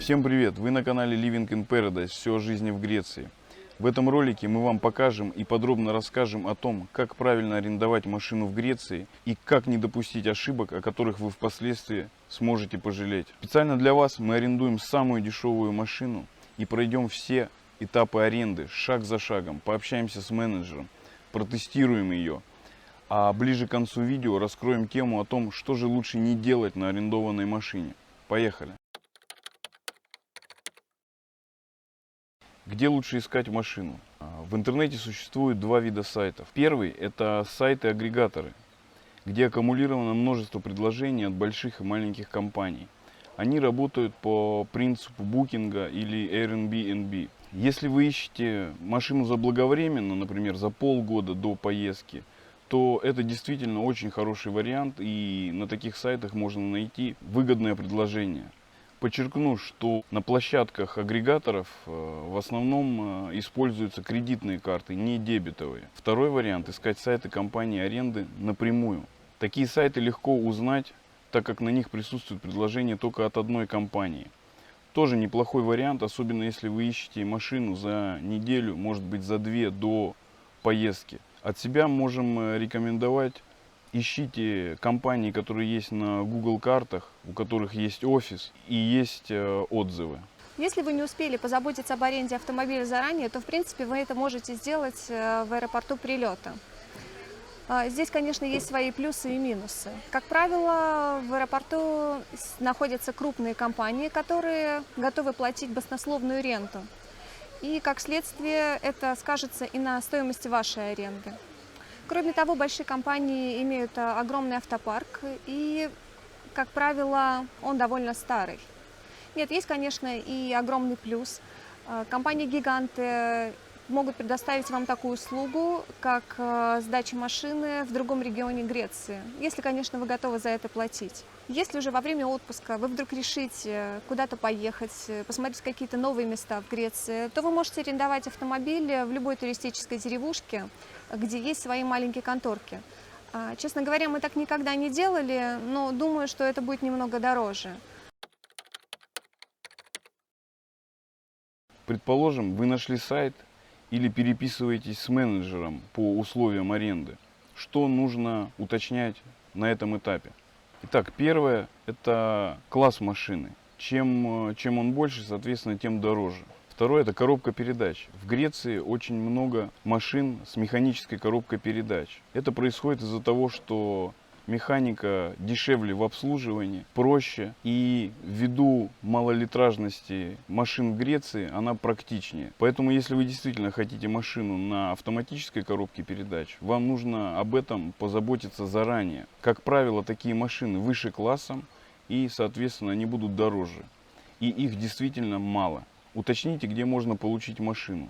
Всем привет! Вы на канале Living in Paradise. Все о жизни в Греции. В этом ролике мы вам покажем и подробно расскажем о том, как правильно арендовать машину в Греции и как не допустить ошибок, о которых вы впоследствии сможете пожалеть. Специально для вас мы арендуем самую дешевую машину и пройдем все этапы аренды шаг за шагом, пообщаемся с менеджером, протестируем ее. А ближе к концу видео раскроем тему о том, что же лучше не делать на арендованной машине. Поехали! Где лучше искать машину? В интернете существует два вида сайтов. Первый – это сайты-агрегаторы, где аккумулировано множество предложений от больших и маленьких компаний. Они работают по принципу букинга или Airbnb. Если вы ищете машину заблаговременно, например, за полгода до поездки, то это действительно очень хороший вариант, и на таких сайтах можно найти выгодное предложение. Подчеркну, что на площадках агрегаторов в основном используются кредитные карты, не дебетовые. Второй вариант – искать сайты компании аренды напрямую. Такие сайты легко узнать, так как на них присутствует предложение только от одной компании. Тоже неплохой вариант, особенно если вы ищете машину за неделю, может быть за две до поездки. От себя можем рекомендовать: ищите компании, которые есть на Google картах, у которых есть офис и есть отзывы. Если вы не успели позаботиться об аренде автомобиля заранее, то в принципе вы это можете сделать в аэропорту прилета. Здесь, конечно, есть свои плюсы и минусы. Как правило, в аэропорту находятся крупные компании, которые готовы платить баснословную ренту. И, как следствие, это скажется и на стоимости вашей аренды. Кроме того, большие компании имеют огромный автопарк, и, как правило, он довольно старый. Нет, есть, конечно, и огромный плюс. Компании-гиганты могут предоставить вам такую услугу, как сдача машины в другом регионе Греции, если, конечно, вы готовы за это платить. Если уже во время отпуска вы вдруг решите куда-то поехать, посмотреть какие-то новые места в Греции, то вы можете арендовать автомобиль в любой туристической деревушке, где есть свои маленькие конторки. Честно говоря, мы так никогда не делали, но думаю, что это будет немного дороже. Предположим, вы нашли сайт или переписываетесь с менеджером по условиям аренды. Что нужно уточнять на этом этапе? Итак, первое – это класс машины. Чем он больше, соответственно, тем дороже. Второе – это коробка передач. В Греции очень много машин с механической коробкой передач. Это происходит из-за того, что механика дешевле в обслуживании, проще, и ввиду малолитражности машин в Греции она практичнее. Поэтому, если вы действительно хотите машину на автоматической коробке передач, вам нужно об этом позаботиться заранее. Как правило, такие машины выше классом, и, соответственно, они будут дороже. И их действительно мало. Уточните, где можно получить машину.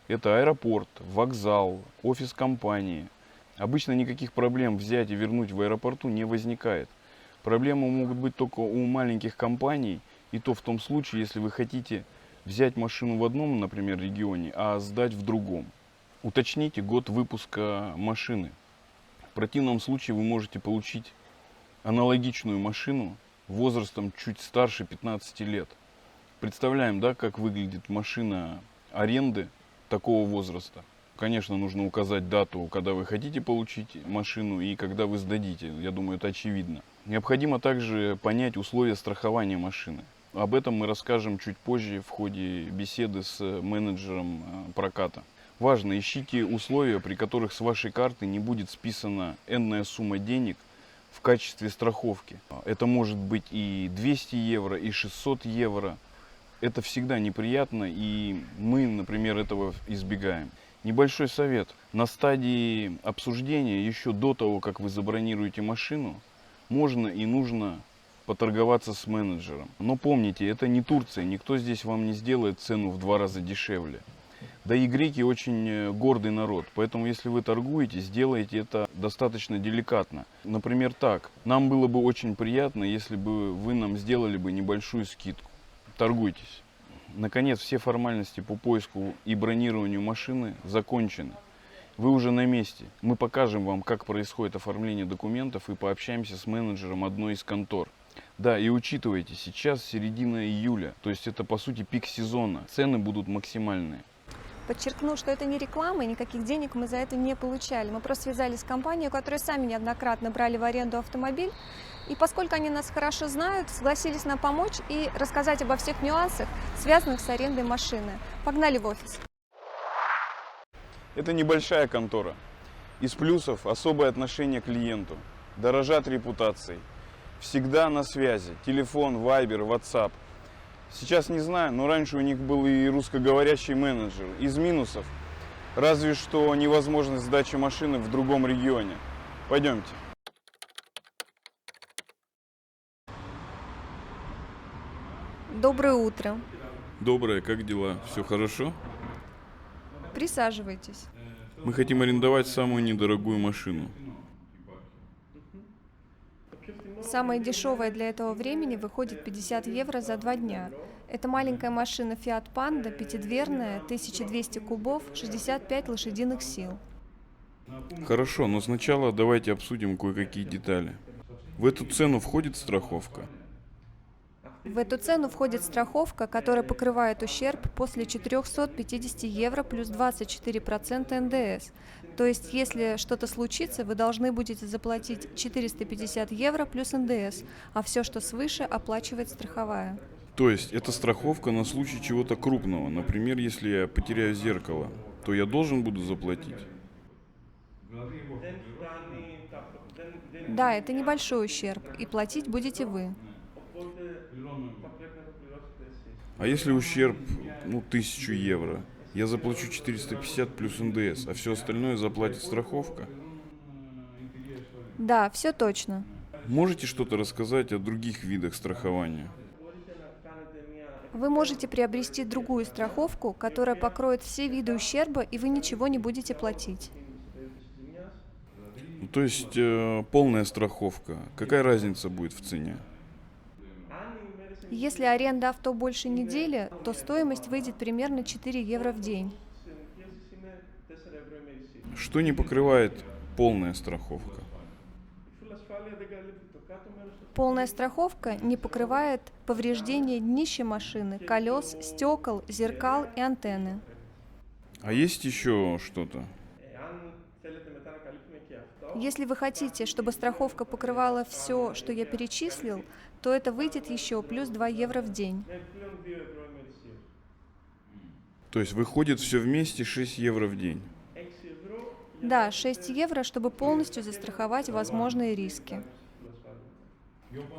Это аэропорт, вокзал, офис компании. Обычно никаких проблем взять и вернуть в аэропорту не возникает. Проблемы могут быть только у маленьких компаний, и то в том случае, если вы хотите взять машину в одном, например, регионе, а сдать в другом. Уточните год выпуска машины. В противном случае вы можете получить аналогичную машину возрастом чуть старше 15 лет. Представляем, да, как выглядит машина аренды такого возраста. Конечно, нужно указать дату, когда вы хотите получить машину и когда вы сдадите. Я думаю, это очевидно. Необходимо также понять условия страхования машины. Об этом мы расскажем чуть позже в ходе беседы с менеджером проката. Важно, ищите условия, при которых с вашей карты не будет списана энная сумма денег в качестве страховки. Это может быть и 200 евро, и 600 евро. Это всегда неприятно, и мы, например, этого избегаем. Небольшой совет. На стадии обсуждения, еще до того, как вы забронируете машину, можно и нужно поторговаться с менеджером. Но помните, это не Турция, никто здесь вам не сделает цену в 2 раза дешевле. Да и греки очень гордый народ, поэтому если вы торгуете, сделайте это достаточно деликатно. Например, так: нам было бы очень приятно, если бы вы нам сделали бы небольшую скидку. Торгуйтесь. Наконец, все формальности по поиску и бронированию машины закончены. Вы уже на месте. Мы покажем вам, как происходит оформление документов, и пообщаемся с менеджером одной из контор. Да, и учитывайте, сейчас середина июля, то есть это по сути пик сезона, цены будут максимальные. Подчеркну, что это не реклама, и никаких денег мы за это не получали. Мы просто связались с компанией, которые сами неоднократно брали в аренду автомобиль. И поскольку они нас хорошо знают, согласились нам помочь и рассказать обо всех нюансах, связанных с арендой машины. Погнали в офис. Это небольшая контора. Из плюсов особое отношение к клиенту, дорожат репутацией, всегда на связи, телефон, вайбер, ватсап. Сейчас не знаю, но раньше у них был и русскоговорящий менеджер. Из минусов разве что невозможность сдачи машины в другом регионе. Пойдемте. Доброе утро. Доброе, как дела? Все хорошо? Присаживайтесь. Мы хотим арендовать самую недорогую машину. Самая дешевая для этого времени выходит 50 евро за 2 дня. Это маленькая машина Fiat Panda, пятидверная, 1200 кубов, 65 лошадиных сил. Хорошо, но сначала давайте обсудим кое-какие детали. В эту цену входит страховка? В эту цену входит страховка, которая покрывает ущерб после 450 евро плюс 24% НДС. То есть, если что-то случится, вы должны будете заплатить 450 евро плюс НДС, а все, что свыше, оплачивает страховая. То есть это страховка на случай чего-то крупного. Например, если я потеряю зеркало, то я должен буду заплатить? Да, это небольшой ущерб, и платить будете вы. А если ущерб, 1000 евро? Я заплачу 450 плюс НДС, а все остальное заплатит страховка? Да, все точно. Можете что-то рассказать о других видах страхования? Вы можете приобрести другую страховку, которая покроет все виды ущерба, и вы ничего не будете платить. То есть полная страховка. Какая разница будет в цене? Если аренда авто больше недели, то стоимость выйдет примерно 4 евро в день. Что не покрывает полная страховка? Полная страховка не покрывает повреждения днища машины, колес, стекол, зеркал и антенны. А есть еще что-то? Если вы хотите, чтобы страховка покрывала все, что я перечислил, то это выйдет еще плюс 2 евро в день. То есть выходит все вместе 6 евро в день? Да, 6 евро, чтобы полностью застраховать возможные риски.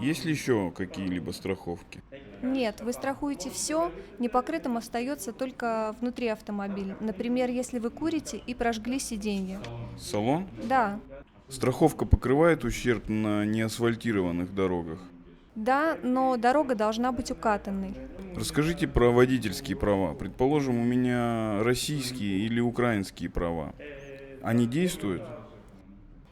Есть ли еще какие-либо страховки? Нет, вы страхуете все, непокрытым остается только внутри автомобиля. Например, если вы курите и прожгли сиденье. Салон? Да, Страховка покрывает ущерб на неасфальтированных дорогах? да, но дорога должна быть укатанной. Расскажите про водительские права. Предположим, у меня российские или украинские права. Они действуют?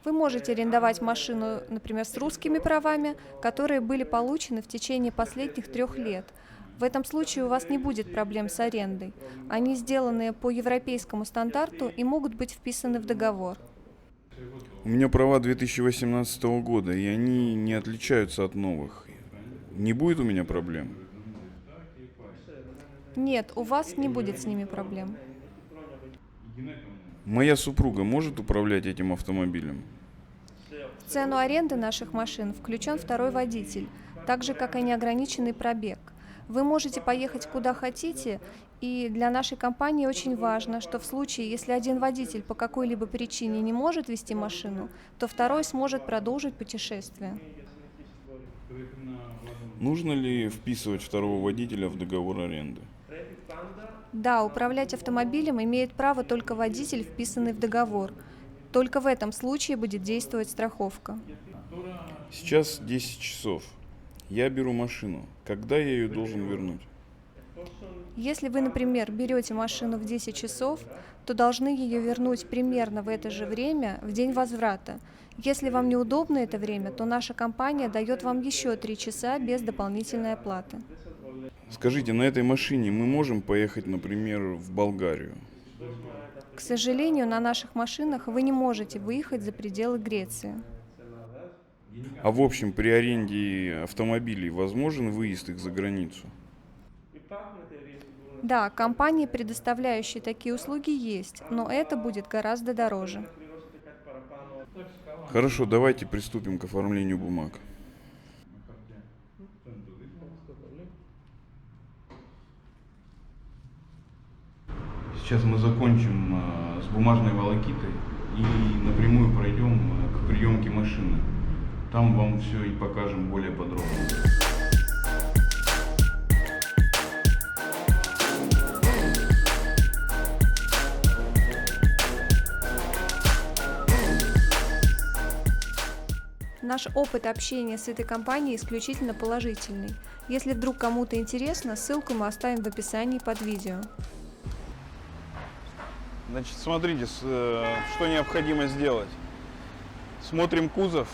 Вы можете арендовать машину, например, с русскими правами, которые были получены в течение последних 3 лет. В этом случае у вас не будет проблем с арендой. Они сделаны по европейскому стандарту и могут быть вписаны в договор. У меня права 2018 года, и они не отличаются от новых. Не будет у меня проблем? Нет, у вас не будет с ними проблем. Моя супруга может управлять этим автомобилем? В цену аренды наших машин включен второй водитель, так же, как и неограниченный пробег. Вы можете поехать куда хотите, и для нашей компании очень важно, что в случае, если один водитель по какой-либо причине не может вести машину, то второй сможет продолжить путешествие. Нужно ли вписывать второго водителя в договор аренды? Да, управлять автомобилем имеет право только водитель, вписанный в договор. Только в этом случае будет действовать страховка. Сейчас 10 часов. Я беру машину. Когда я ее должен вернуть? Если вы, например, берете машину в 10 часов, то должны ее вернуть примерно в это же время, в день возврата. Если вам неудобно это время, то наша компания дает вам еще 3 часа без дополнительной оплаты. Скажите, на этой машине мы можем поехать, например, в Болгарию? К сожалению, на наших машинах вы не можете выехать за пределы Греции. А в общем, при аренде автомобилей возможен выезд их за границу? Да, компании, предоставляющие такие услуги, есть, но это будет гораздо дороже. Хорошо, давайте приступим к оформлению бумаг. Сейчас мы закончим с бумажной волокитой и напрямую пройдем к приемке машины. Там вам все и покажем более подробно. Наш опыт общения с этой компанией исключительно положительный. Если вдруг кому-то интересно, ссылку мы оставим в описании под видео. Значит, смотрите, что необходимо сделать. Смотрим кузов,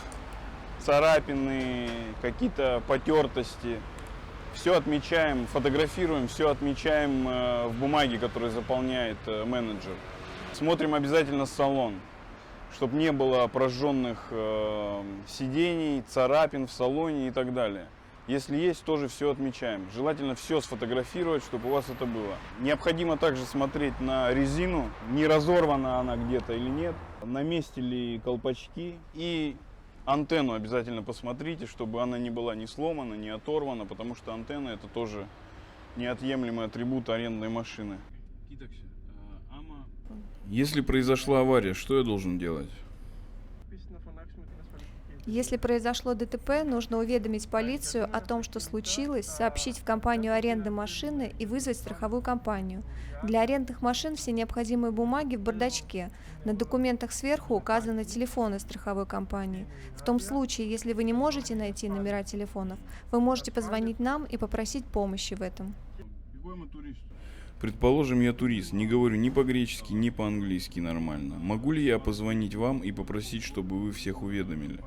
царапины, какие-то потертости. Все отмечаем, фотографируем, все отмечаем в бумаге, которую заполняет менеджер. Смотрим обязательно салон, чтобы не было прожженных сидений, царапин в салоне и так далее. Если есть, тоже все отмечаем. Желательно все сфотографировать, чтобы у вас это было. Необходимо также смотреть на резину, не разорвана она где-то или нет, на месте ли колпачки. И антенну обязательно посмотрите, чтобы она не была ни сломана, ни оторвана, потому что антенна это тоже неотъемлемый атрибут арендной машины. Если произошла авария, что я должен делать? Если произошло ДТП, нужно уведомить полицию о том, что случилось, сообщить в компанию аренды машины и вызвать страховую компанию. Для арендных машин все необходимые бумаги в бардачке. На документах сверху указаны телефоны страховой компании. В том случае, если вы не можете найти номера телефонов, вы можете позвонить нам и попросить помощи в этом. Предположим, я турист, не говорю ни по-гречески, ни по-английски нормально. Могу ли я позвонить вам и попросить, чтобы вы всех уведомили?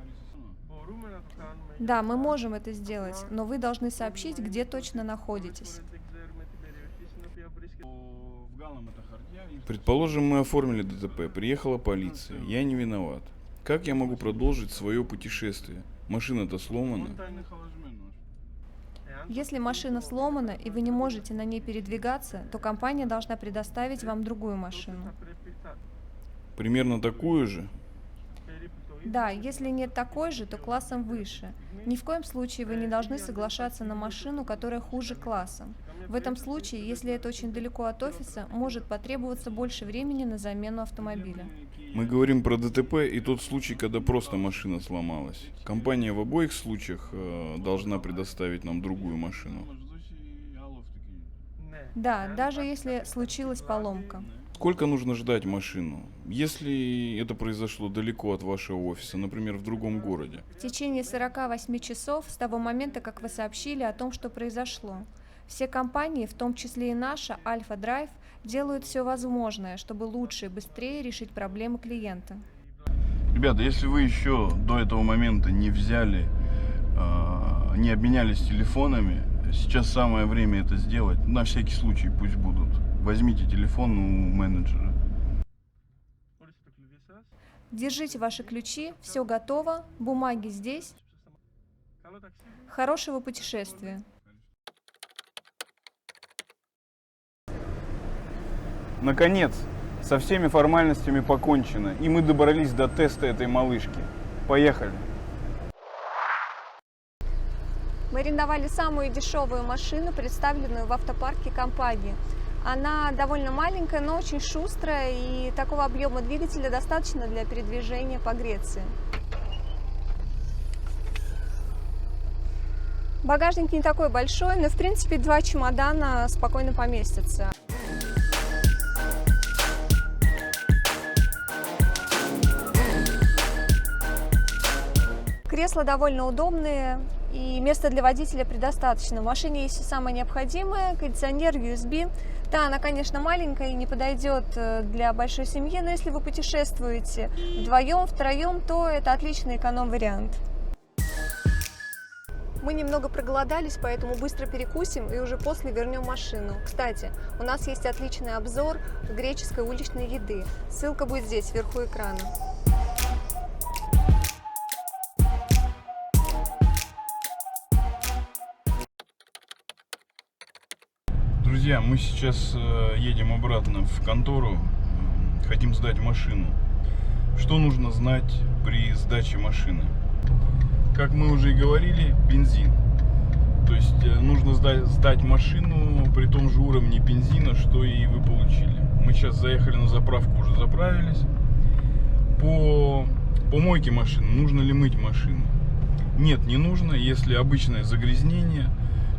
Да, мы можем это сделать, но вы должны сообщить, где точно находитесь. Предположим, мы оформили ДТП, приехала полиция, я не виноват. Как я могу продолжить свое путешествие? Машина-то сломана. Если машина сломана и вы не можете на ней передвигаться, то компания должна предоставить вам другую машину. Примерно такую же? Да, если нет такой же, то классом выше. Ни в коем случае вы не должны соглашаться на машину, которая хуже классом. В этом случае, если это очень далеко от офиса, может потребоваться больше времени на замену автомобиля. Мы говорим про ДТП и тот случай, когда просто машина сломалась. Компания в обоих случаях должна предоставить нам другую машину. Да, даже если случилась поломка. Сколько нужно ждать машину, если это произошло далеко от вашего офиса, например, в другом городе? В течение 48 часов с того момента, как вы сообщили о том, что произошло. Все компании, в том числе и наша, Альфа Драйв, делают все возможное, чтобы лучше и быстрее решить проблемы клиента. Ребята, если вы еще до этого момента не взяли, не обменялись телефонами, сейчас самое время это сделать. На всякий случай пусть будут. Возьмите телефон у менеджера. Держите ваши ключи, все готово, бумаги здесь. Хорошего путешествия. Наконец, со всеми формальностями покончено, и мы добрались до теста этой малышки. Поехали! Мы арендовали самую дешевую машину, представленную в автопарке компании. Она довольно маленькая, но очень шустрая, и такого объема двигателя достаточно для передвижения по Греции. Багажник не такой большой, но в принципе 2 чемодана спокойно поместятся. Кресла довольно удобные, и места для водителя предостаточно. В машине есть все самое необходимое, кондиционер, USB. Да, она, конечно, маленькая и не подойдет для большой семьи, но если вы путешествуете вдвоем, втроем, то это отличный эконом-вариант. Мы немного проголодались, поэтому быстро перекусим и уже после вернем машину. Кстати, у нас есть отличный обзор греческой уличной еды. Ссылка будет здесь, вверху экрана. Друзья, мы сейчас едем обратно в контору, хотим сдать машину. Что нужно знать при сдаче машины? Как мы уже и говорили, бензин. То есть нужно сдать машину при том же уровне бензина, что и вы получили. Мы сейчас заехали на заправку, уже заправились. По мойке машины нужно ли мыть машину? Нет, не нужно. Если обычное загрязнение,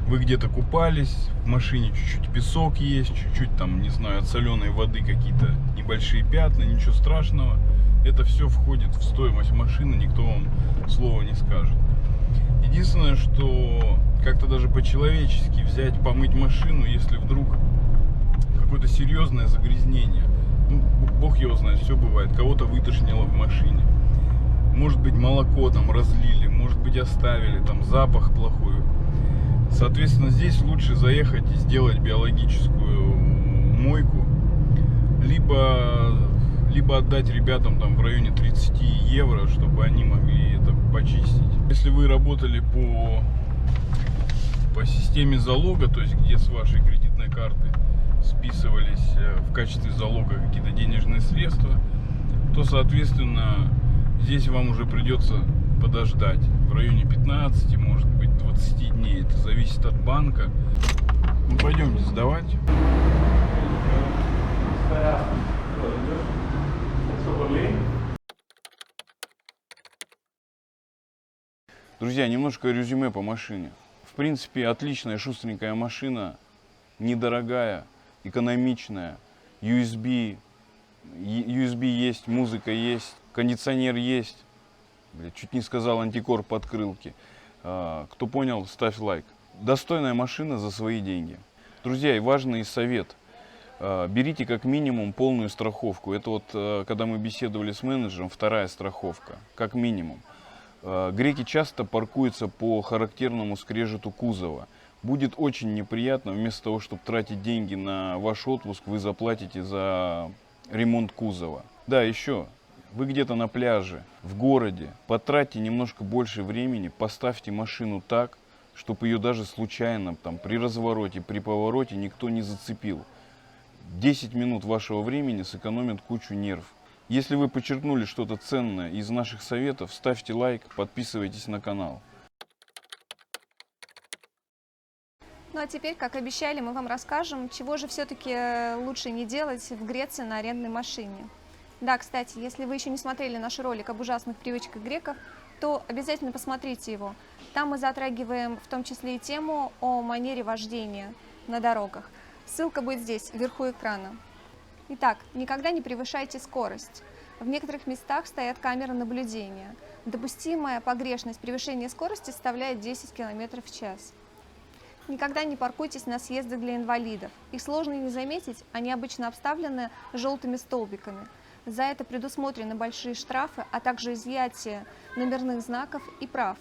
вы где-то купались, в машине чуть-чуть песок есть, чуть-чуть там, не знаю, от соленой воды какие-то небольшие пятна, ничего страшного. Это все входит в стоимость машины, никто вам слова не скажет. Единственное, что как-то даже по-человечески взять, помыть машину, если вдруг какое-то серьезное загрязнение. Ну, бог его знает, все бывает. Кого-то вытошнило в машине. Может быть, молоко там разлили, может быть, оставили, там запах плохой. Соответственно, здесь лучше заехать и сделать биологическую мойку, либо отдать ребятам там в районе 30 евро, чтобы они могли это почистить. Если вы работали по системе залога, то есть где с вашей кредитной карты списывались в качестве залога какие-то денежные средства, то, соответственно, здесь вам уже придется подождать в районе 15, может быть, 20 дней. Это зависит от банка. Ну, пойдемте сдавать. Друзья, немножко резюме по машине. В принципе, отличная шустренькая машина, недорогая, экономичная, USB есть, музыка есть, кондиционер есть. Чуть не сказал антикор подкрылки. Кто понял, ставь лайк. Достойная машина за свои деньги. Друзья, и важный совет. Берите как минимум полную страховку. Это вот, когда мы беседовали с менеджером, вторая страховка. Как минимум. Греки часто паркуются по характерному скрежету кузова. Будет очень неприятно, вместо того, чтобы тратить деньги на ваш отпуск, вы заплатите за ремонт кузова. Да, еще. Вы где-то на пляже, в городе, потратьте немножко больше времени, поставьте машину так, чтобы ее даже случайно там, при развороте, при повороте никто не зацепил. 10 минут вашего времени сэкономят кучу нерв. Если вы подчеркнули что-то ценное из наших советов, ставьте лайк, подписывайтесь на канал. Ну а теперь, как обещали, мы вам расскажем, чего же все-таки лучше не делать в Греции на арендной машине. Да, кстати, если вы еще не смотрели наш ролик об ужасных привычках греков, то обязательно посмотрите его. Там мы затрагиваем в том числе и тему о манере вождения на дорогах. Ссылка будет здесь, вверху экрана. Итак, никогда не превышайте скорость. В некоторых местах стоят камеры наблюдения. Допустимая погрешность превышения скорости составляет 10 км в час. Никогда не паркуйтесь на съездах для инвалидов. Их сложно не заметить, они обычно обставлены желтыми столбиками. За это предусмотрены большие штрафы, а также изъятие номерных знаков и прав.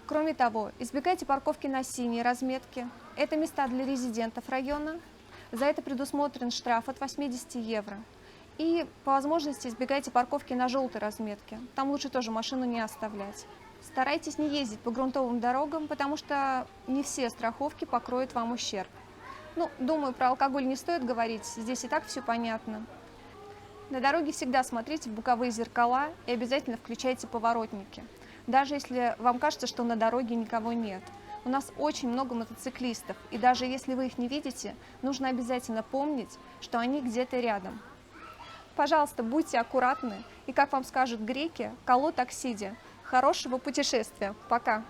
Кроме того, избегайте парковки на синей разметке. Это места для резидентов района. За это предусмотрен штраф от 80 евро. И по возможности избегайте парковки на желтой разметке. Там лучше тоже машину не оставлять. Старайтесь не ездить по грунтовым дорогам, потому что не все страховки покроют вам ущерб. Ну, думаю, про алкоголь не стоит говорить, здесь и так все понятно. На дороге всегда смотрите в боковые зеркала и обязательно включайте поворотники. Даже если вам кажется, что на дороге никого нет. У нас очень много мотоциклистов, и даже если вы их не видите, нужно обязательно помнить, что они где-то рядом. Пожалуйста, будьте аккуратны, и, как вам скажут греки, кало таксиде. Хорошего путешествия. Пока!